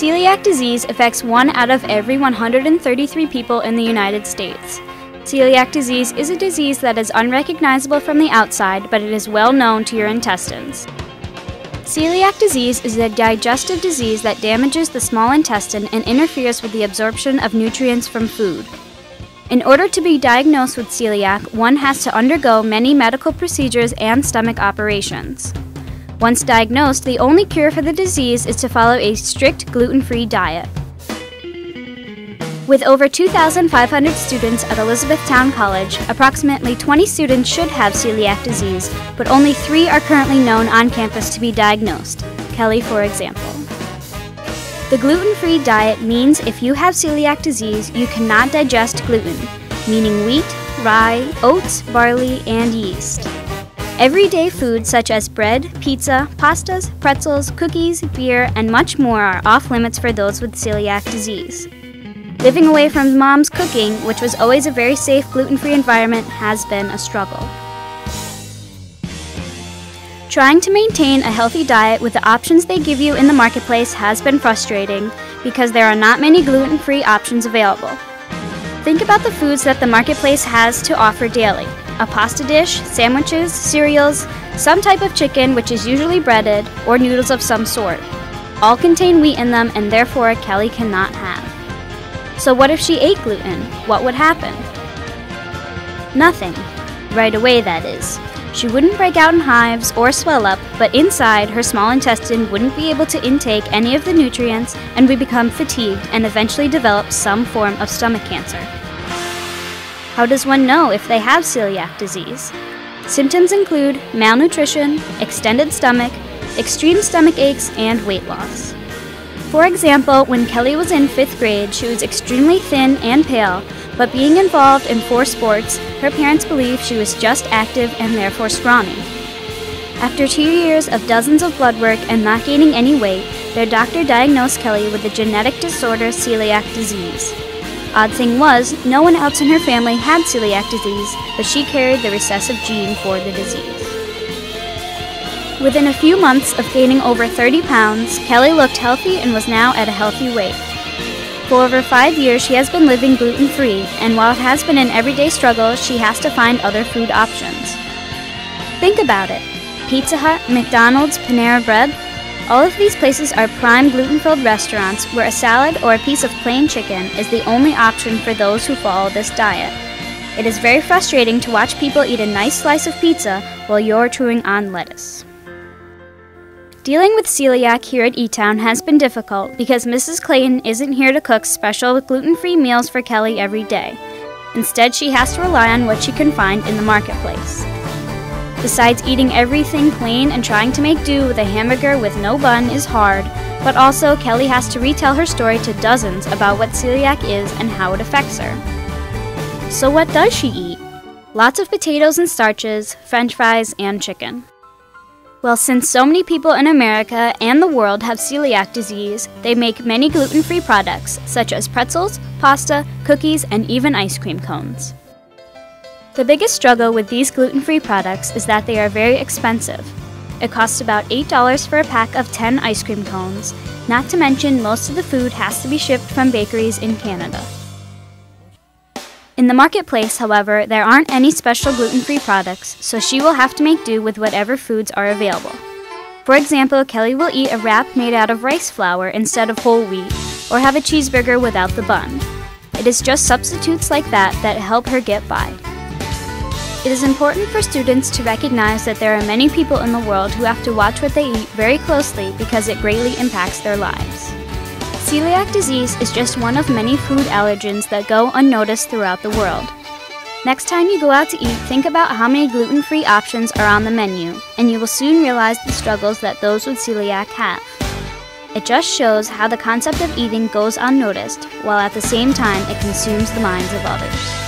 Celiac disease affects 1 out of every 133 people in the United States. Celiac disease is a disease that is unrecognizable from the outside, but it is well known to your intestines. Celiac disease is a digestive disease that damages the small intestine and interferes with the absorption of nutrients from food. In order to be diagnosed with celiac, one has to undergo many medical procedures and stomach operations. Once diagnosed, the only cure for the disease is to follow a strict gluten-free diet. With over 2,500 students at Elizabethtown College, approximately 20 students should have celiac disease, but only 3 are currently known on campus to be diagnosed. Kelly, for example. The gluten-free diet means if you have celiac disease, you cannot digest gluten, meaning wheat, rye, oats, barley, and yeast. Everyday foods such as bread, pizza, pastas, pretzels, cookies, beer, and much more are off-limits for those with celiac disease. Living away from mom's cooking, which was always a very safe gluten-free environment, has been a struggle. Trying to maintain a healthy diet with the options they give you in the marketplace has been frustrating because there are not many gluten-free options available. Think about the foods that the marketplace has to offer daily: a pasta dish, sandwiches, cereals, some type of chicken which is usually breaded, or noodles of some sort. All contain wheat in them and therefore Kelly cannot have. So what if she ate gluten? What would happen? Nothing. Right away, that is. She wouldn't break out in hives or swell up, but inside, her small intestine wouldn't be able to intake any of the nutrients and would become fatigued and eventually develop some form of stomach cancer. How does one know if they have celiac disease? Symptoms include malnutrition, extended stomach, extreme stomach aches, and weight loss. For example, when Kelly was in 5th grade, she was extremely thin and pale, but being involved in 4 sports, her parents believed she was just active and therefore scrawny. After 2 years of dozens of blood work and not gaining any weight, their doctor diagnosed Kelly with the genetic disorder celiac disease. Odd thing was, no one else in her family had celiac disease, but she carried the recessive gene for the disease. Within a few months of gaining over 30 pounds, Kelly looked healthy and was now at a healthy weight. For over 5 years, she has been living gluten-free, and while it has been an everyday struggle, she has to find other food options. Think about it. Pizza Hut, McDonald's, Panera Bread, all of these places are prime gluten-filled restaurants where a salad or a piece of plain chicken is the only option for those who follow this diet. It is very frustrating to watch people eat a nice slice of pizza while you're chewing on lettuce. Dealing with celiac here at E-Town has been difficult because Mrs. Clayton isn't here to cook special gluten-free meals for Kelly every day. Instead, she has to rely on what she can find in the marketplace. Besides, eating everything plain and trying to make do with a hamburger with no bun is hard, but also Kelly has to retell her story to dozens about what celiac is and how it affects her. So what does she eat? Lots of potatoes and starches, French fries, and chicken. Well, since so many people in America and the world have celiac disease, they make many gluten-free products, such as pretzels, pasta, cookies, and even ice cream cones. The biggest struggle with these gluten-free products is that they are very expensive. It costs about $8 for a pack of 10 ice cream cones, not to mention most of the food has to be shipped from bakeries in Canada. In the marketplace, however, there aren't any special gluten-free products, so she will have to make do with whatever foods are available. For example, Kelly will eat a wrap made out of rice flour instead of whole wheat, or have a cheeseburger without the bun. It is just substitutes like that that help her get by. It is important for students to recognize that there are many people in the world who have to watch what they eat very closely because it greatly impacts their lives. Celiac disease is just one of many food allergens that go unnoticed throughout the world. Next time you go out to eat, think about how many gluten-free options are on the menu, and you will soon realize the struggles that those with celiac have. It just shows how the concept of eating goes unnoticed, while at the same time it consumes the minds of others.